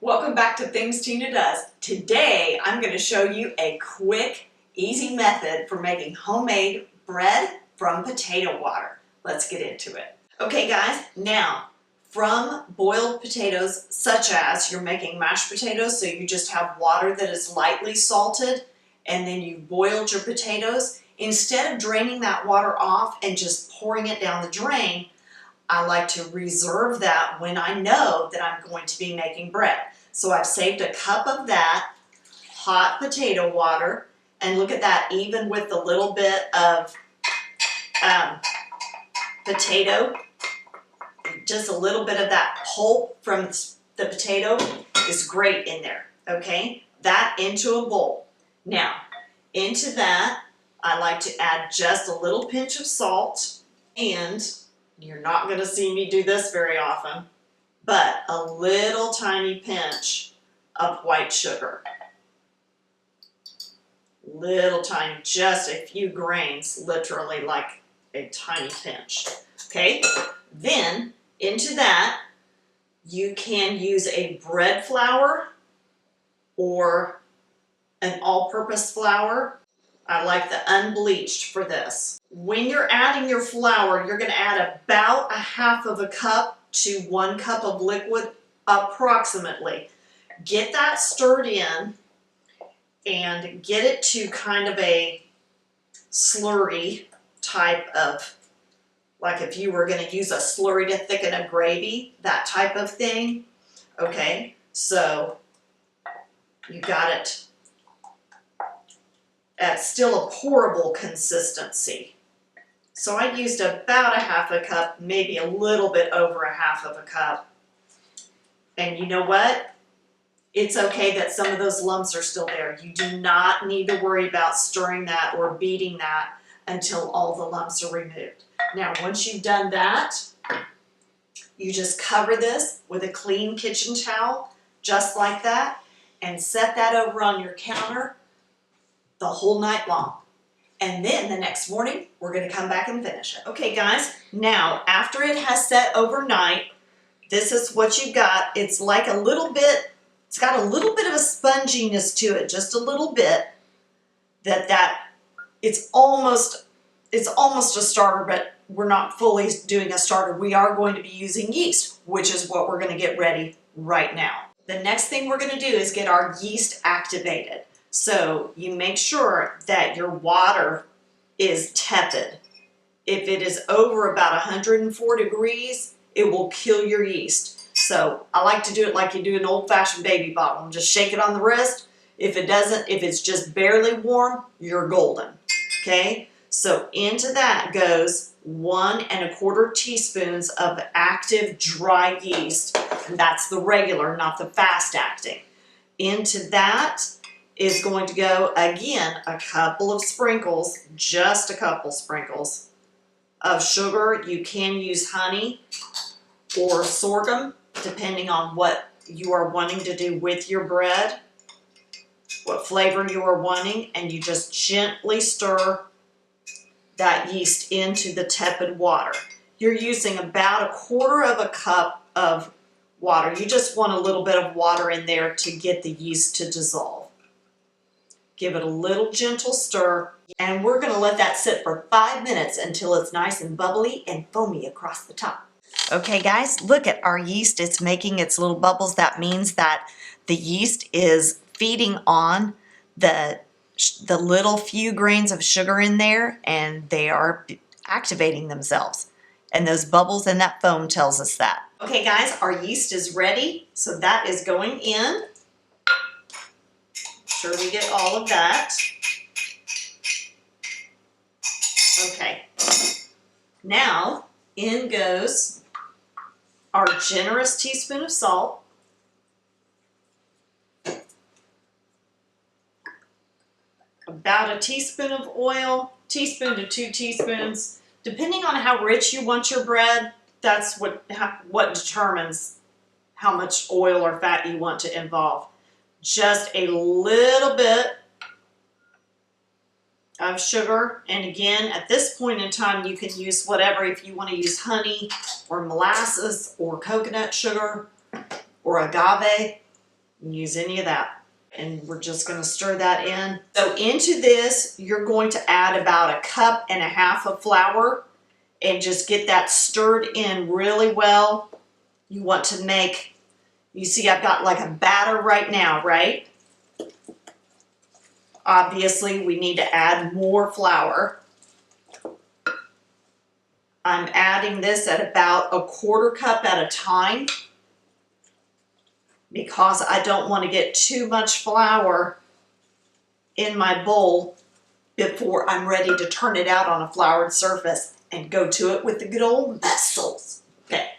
Welcome back to Things Tina Does. Today I'm going to show you a quick, easy method for making homemade bread from potato water. Let's get into it. Okay guys, now from boiled potatoes, such as you're making mashed potatoes, so you just have water that is lightly salted and then you boiled your potatoes, instead of draining that water off and just pouring it down the drain, I like to reserve that when I know that I'm going to be making bread. So I've saved a cup of that hot potato water, and look at that, even with a little bit of potato, just a little bit of that pulp from the potato is great in there, okay? That into a bowl. Now, into that, I like to add just a little pinch of salt, and you're not going to see me do this very often, but a little tiny pinch of white sugar. Little tiny, just a few grains, literally like a tiny pinch. Okay, then into that you can use a bread flour or an all-purpose flour. I like the unbleached for this. When you're adding your flour, you're going to add about a half of a cup to 1 cup of liquid approximately. Get that stirred in and get it to kind of a slurry type of, like if you were going to use a slurry to thicken a gravy, that type of thing. Okay, so you got it at still a pourable consistency. So I used about a half a cup, maybe a little bit over a half of a cup. And you know what? It's okay that some of those lumps are still there. You do not need to worry about stirring that or beating that until all the lumps are removed. Now, once you've done that, you just cover this with a clean kitchen towel, just like that, and set that over on your counter the whole night long. And then the next morning, we're going to come back and finish it. Okay guys, now after it has set overnight, this is what you've got. It's like a little bit, it's got a little bit of a sponginess to it, just a little bit. It's almost a starter, but we're not fully doing a starter. We are going to be using yeast, which is what we're going to get ready right now. The next thing we're going to do is get our yeast activated. So you make sure that your water is tepid. If it is over about 104 degrees, it will kill your yeast. So I like to do it like you do an old-fashioned baby bottle. Just shake it on the wrist. If it's just barely warm, you're golden. Okay? So into that goes 1 1/4 teaspoons of active dry yeast. And that's the regular, not the fast acting. Into that is going to go, again, a couple of sprinkles, just a couple sprinkles of sugar. You can use honey or sorghum, depending on what you are wanting to do with your bread, what flavor you are wanting, and you just gently stir that yeast into the tepid water. You're using about 1/4 cup of water. You just want a little bit of water in there to get the yeast to dissolve. Give it a little gentle stir, and we're going to let that sit for 5 minutes until it's nice and bubbly and foamy across the top. Okay guys, look at our yeast. It's making its little bubbles. That means that the yeast is feeding on the little few grains of sugar in there, and they are activating themselves. And those bubbles and that foam tells us that. Okay guys, our yeast is ready, so that is going in. Sure we get all of that. Okay, now in goes our generous teaspoon of salt, about a teaspoon of oil, teaspoon to 2 teaspoons, depending on how rich you want your bread. That's what determines how much oil or fat you want to involve. Just a little bit of sugar, and again, at this point in time, you can use whatever. If you want to use honey or molasses or coconut sugar or agave, Use any of that. And we're just going to stir that in. So into this, you're going to add about 1.5 cups of flour and just get that stirred in really well. You want to make, you see I've got like a batter right now, right? Obviously, we need to add more flour. I'm adding this at about 1/4 cup at a time because I don't want to get too much flour in my bowl before I'm ready to turn it out on a floured surface and go to it with the good old vessels. Okay.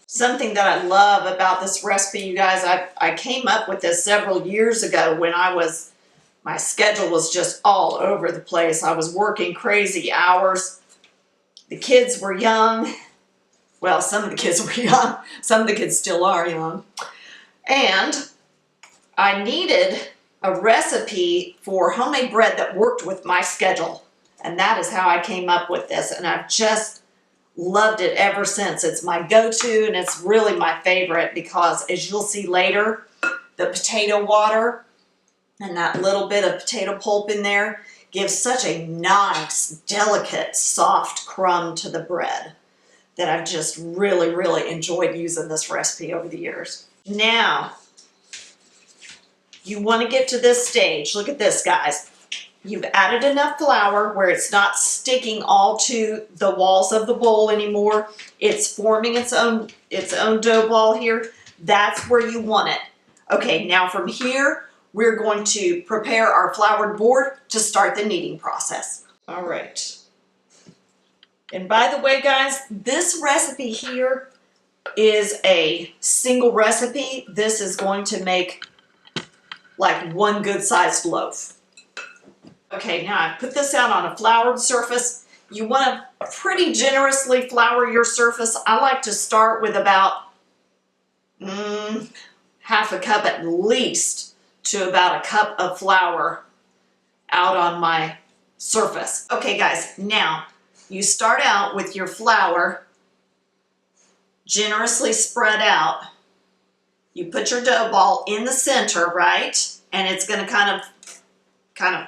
Something that I love about this recipe, you guys, I came up with this several years ago when my schedule was just all over the place. I was working crazy hours. The kids were young. Well, some of the kids were young. Some of the kids still are young. And I needed a recipe for homemade bread that worked with my schedule. And that is how I came up with this. And I've just loved it ever since. It's my go-to and it's really my favorite because, as you'll see later, the potato water and that little bit of potato pulp in there gives such a nice, delicate, soft crumb to the bread that I've just really, really enjoyed using this recipe over the years. Now, you want to get to this stage. Look at this, guys. You've added enough flour where it's not sticking all to the walls of the bowl anymore. It's forming its own dough ball here. That's where you want it. Okay, now from here, we're going to prepare our floured board to start the kneading process. All right. And by the way, guys, this recipe here is a single recipe. This is going to make like one good-sized loaf. Okay, now I put this out on a floured surface. You want to pretty generously flour your surface. I like to start with about 1/2 cup at least to about 1 cup of flour out on my surface. Okay, guys, now you start out with your flour generously spread out. You put your dough ball in the center, right? And it's going to kind of,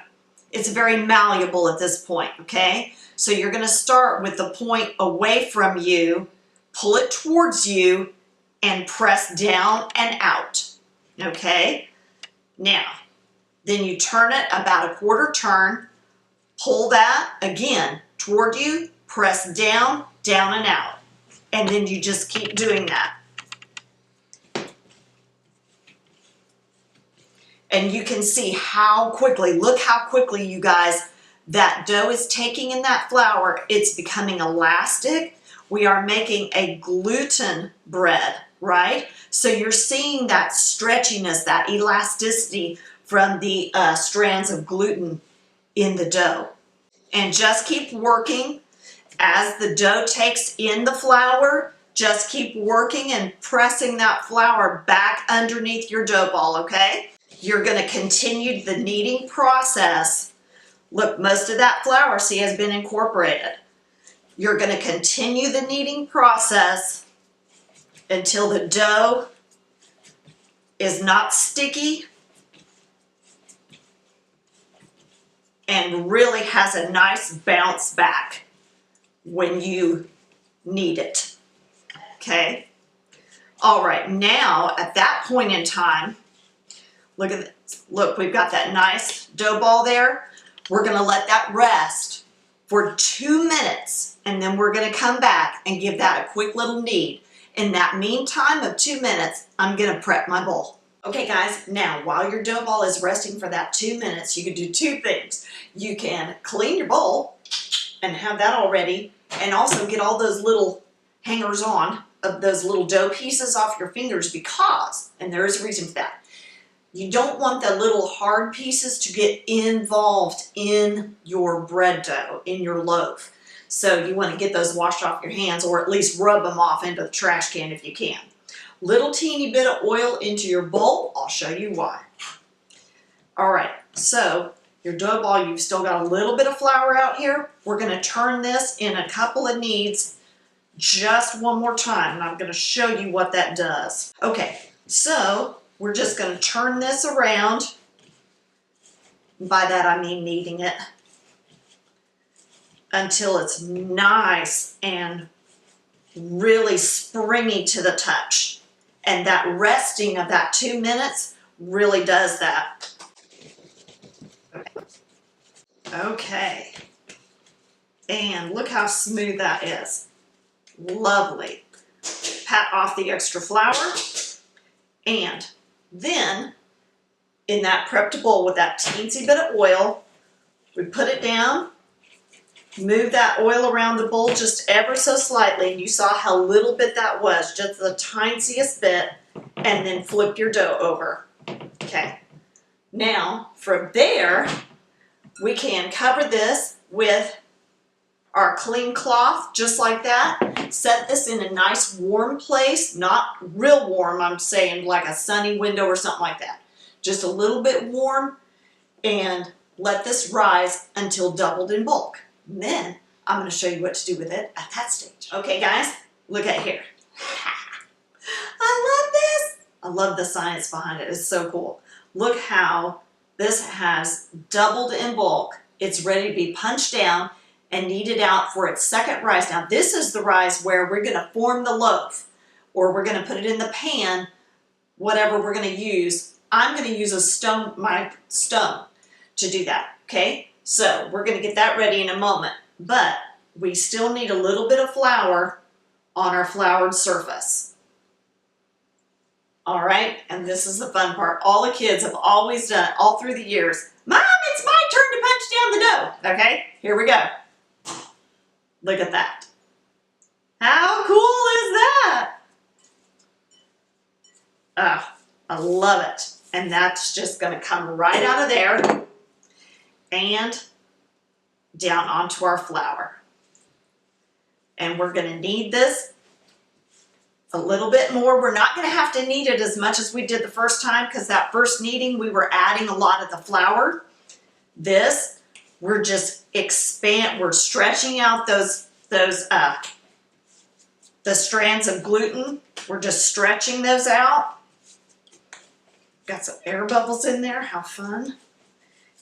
it's very malleable at this point, okay? So you're going to start with the point away from you, pull it towards you, and press down and out, okay? Now, then you turn it about 1/4 turn, pull that again toward you, press down, down and out. And then you just keep doing that. And you can see how quickly, look how quickly, you guys, that dough is taking in that flour. It's becoming elastic. We are making a gluten bread, right? So you're seeing that stretchiness, that elasticity from the strands of gluten in the dough. And just keep working. As the dough takes in the flour, just keep working and pressing that flour back underneath your dough ball, okay? You're going to continue the kneading process. Look, most of that flour, see, has been incorporated. You're going to continue the kneading process until the dough is not sticky and really has a nice bounce back when you knead it. Okay? All right, now at that point in time, look at this. Look, we've got that nice dough ball there. We're going to let that rest for 2 minutes, and then we're going to come back and give that a quick little knead. In that meantime of 2 minutes, I'm going to prep my bowl. Okay, guys, now while your dough ball is resting for that 2 minutes, you can do 2 things. You can clean your bowl and have that all ready, and also get all those little hangers on of those little dough pieces off your fingers because, and there is a reason for that, you don't want the little hard pieces to get involved in your bread dough, in your loaf. So you want to get those washed off your hands, or at least rub them off into the trash can if you can. Little teeny bit of oil into your bowl. I'll show you why. All right, so your dough ball, you've still got a little bit of flour out here. We're going to turn this in a couple of kneads just one more time, and I'm going to show you what that does. Okay, so we're just going to turn this around. By that I mean kneading it until it's nice and really springy to the touch. And that resting of that 2 minutes really does that. Okay. And look how smooth that is. Lovely. Pat off the extra flour. And then in that prepped bowl with that teensy bit of oil, we put it down, move that oil around the bowl just ever so slightly, and you saw how little bit that was, just the tiniest bit, and then flip your dough over. Okay. Now, from there, we can cover this with our clean cloth, just like that. Set this in a nice warm place, not real warm, I'm saying like a sunny window or something like that. Just a little bit warm, and let this rise until doubled in bulk. And then I'm going to show you what to do with it at that stage. Okay guys, look at here. I love this. I love the science behind it. It's so cool. Look how this has doubled in bulk. It's ready to be punched down and kneaded out for its second rise. Now this is the rise where we're going to form the loaf, or we're going to put it in the pan, whatever we're going to use. I'm going to use my stone to do that, okay? So we're going to get that ready in a moment, but we still need a little bit of flour on our floured surface. All right, and this is the fun part. All the kids have always done it all through the years. Mom, it's my turn to punch down the dough. Okay, here we go. Look at that. How cool is that? Oh, I love it. And that's just going to come right out of there and down onto our flour. And we're going to knead this a little bit more. We're not going to have to knead it as much as we did the first time, because that first kneading we were adding a lot of the flour. This, we're just we're stretching out the strands of gluten. We're just stretching those out. Got some air bubbles in there, how fun.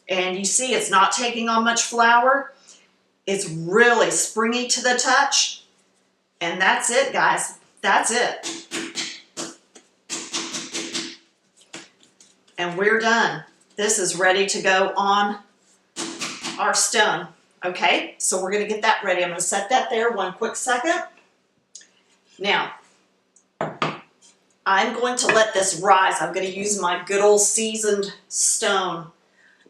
And you see it's not taking on much flour. It's really springy to the touch. And that's it, guys. That's it. And we're done. This is ready to go on our stone. Okay, so we're going to get that ready. I'm going to set that there one quick second. Now, I'm going to let this rise. I'm going to use my good old seasoned stone.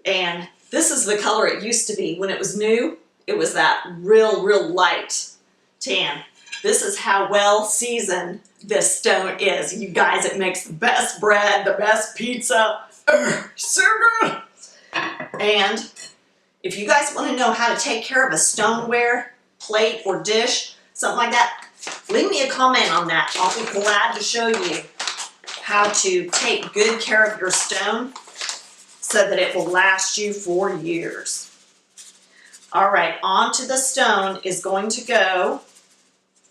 And this is the color it used to be. When it was new, it was that real light tan. This is how well seasoned this stone is. You guys, it makes the best bread, the best pizza. So good. And if you guys want to know how to take care of a stoneware plate or dish, something like that, leave me a comment on that. I'll be glad to show you how to take good care of your stone so that it will last you for years. All right, onto the stone is going to go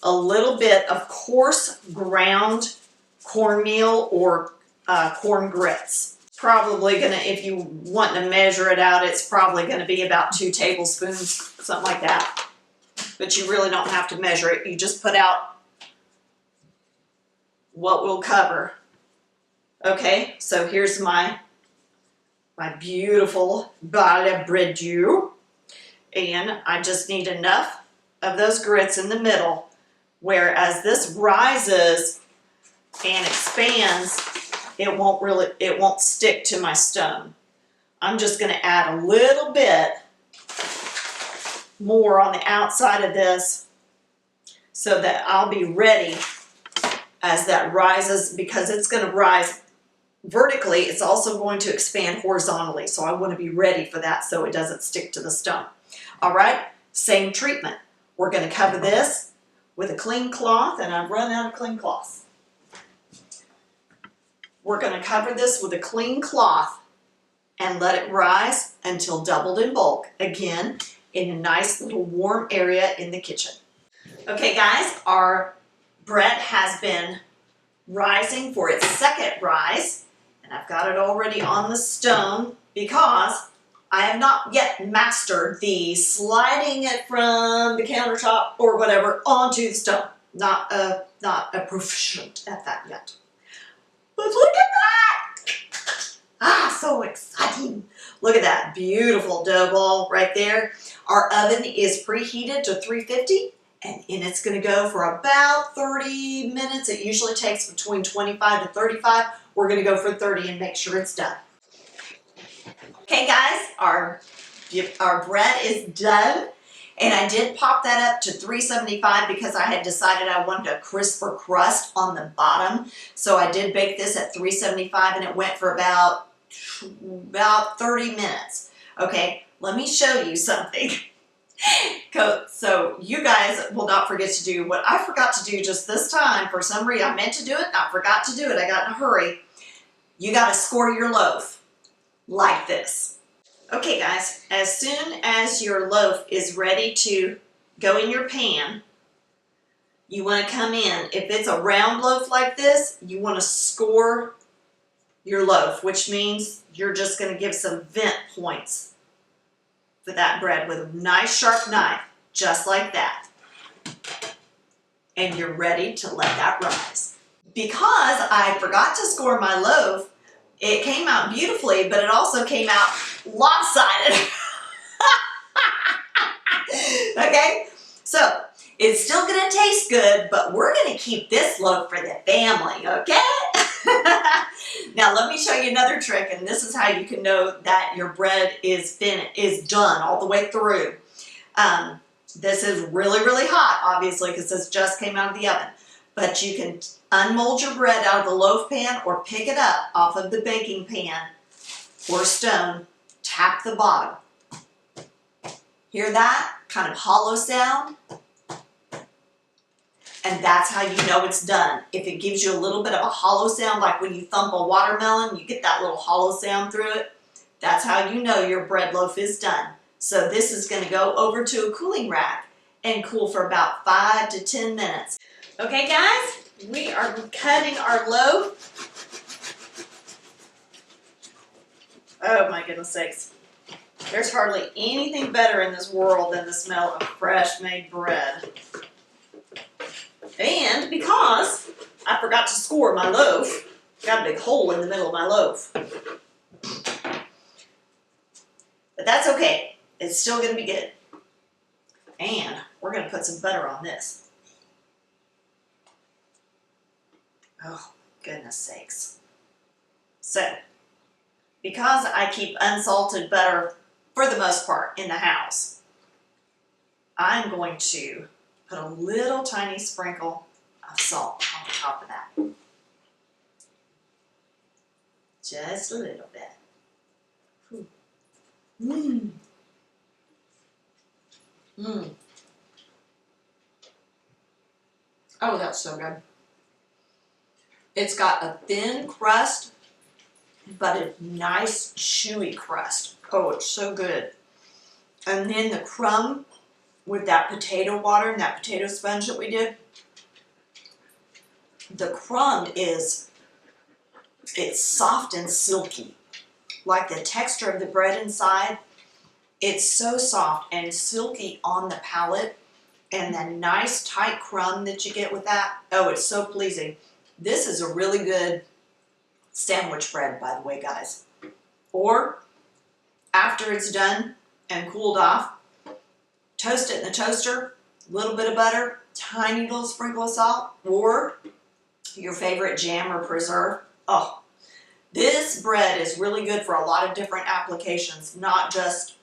a little bit of coarse ground cornmeal or corn grits. Probably gonna, if you want to measure it out, it's probably gonna be about 2 tablespoons, something like that. But you really don't have to measure it. You just put out what we'll cover. Okay, so here's my beautiful bale bread dough. And I just need enough of those grits in the middle, where as this rises and expands, it won't stick to my stone. I'm just going to add a little bit more on the outside of this so that I'll be ready as that rises, because it's going to rise vertically. It's also going to expand horizontally, so I want to be ready for that so it doesn't stick to the stone. All right, same treatment. We're going to cover this with a clean cloth, and I've run out of clean cloths. We're going to cover this with a clean cloth and let it rise until doubled in bulk, again, in a nice little warm area in the kitchen. Okay guys, our bread has been rising for its second rise, and I've got it already on the stone because I have not yet mastered the sliding it from the countertop or whatever onto the stone. Not a proficient at that yet. But look at that! Ah, so exciting. Look at that beautiful dough ball right there. Our oven is preheated to 350, and it's going to go for about 30 minutes. It usually takes between 25 to 35. We're going to go for 30 and make sure it's done. Okay guys, our bread is done, and I did pop that up to 375 because I had decided I wanted a crisper crust on the bottom. So I did bake this at 375, and it went for about 30 minutes. Okay, let me show you something. So you guys will not forget to do what I forgot to do just this time. For some reason, I meant to do it, and I forgot to do it. I got in a hurry. You got to score your loaf like this. Okay guys, as soon as your loaf is ready to go in your pan, you want to come in. If it's a round loaf like this, you want to score your loaf, which means you're just going to give some vent points for that bread with a nice sharp knife, just like that. And you're ready to let that rise. Because I forgot to score my loaf, it came out beautifully, but it also came out lopsided. Okay, so it's still gonna taste good, but we're gonna keep this loaf for the family, okay? Now let me show you another trick, and this is how you can know that your bread is done all the way through. This is really, really hot, obviously, because this just came out of the oven. But you can unmold your bread out of the loaf pan or pick it up off of the baking pan or stone, tap the bottom. Hear that kind of hollow sound? And that's how you know it's done. If it gives you a little bit of a hollow sound, like when you thump a watermelon, you get that little hollow sound through it, that's how you know your bread loaf is done. So this is going to go over to a cooling rack and cool for about 5 to 10 minutes. Okay guys, we are cutting our loaf. Oh my goodness sakes. There's hardly anything better in this world than the smell of fresh made bread. And because I forgot to score my loaf, got a big hole in the middle of my loaf. But that's okay, it's still going to be good. And we're going to put some butter on this. Oh, goodness sakes. So, because I keep unsalted butter for the most part in the house, I'm going to put a little tiny sprinkle of salt on the top of that. Just a little bit. Mmm. Mmm. Oh, that's so good. It's got a thin crust, but a nice chewy crust. Oh, it's so good. And then the crumb with that potato water and that potato sponge that we did, the crumb it's soft and silky. Like the texture of the bread inside, it's so soft and silky on the palate, and that nice tight crumb that you get with that, oh, it's so pleasing. This is a really good sandwich bread, by the way, guys. Or after it's done and cooled off, toast it in the toaster, a little bit of butter, tiny little sprinkle of salt, or your favorite jam or preserve. Oh, this bread is really good for a lot of different applications, not just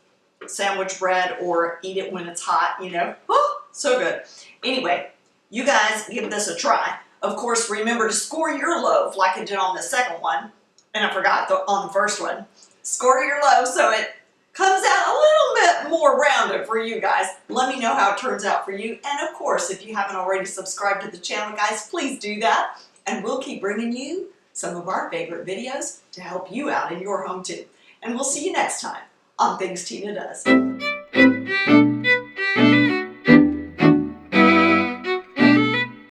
sandwich bread or eat it when it's hot, you know. Oh, so good. Anyway, you guys give this a try. Of course, remember to score your loaf like I did on the second one, and I forgot on the first one. Score your loaf so it comes out a little bit more rounded for you guys. Let me know how it turns out for you. And of course, if you haven't already subscribed to the channel, guys, please do that. And we'll keep bringing you some of our favorite videos to help you out in your home too. And we'll see you next time on Things Tina Does.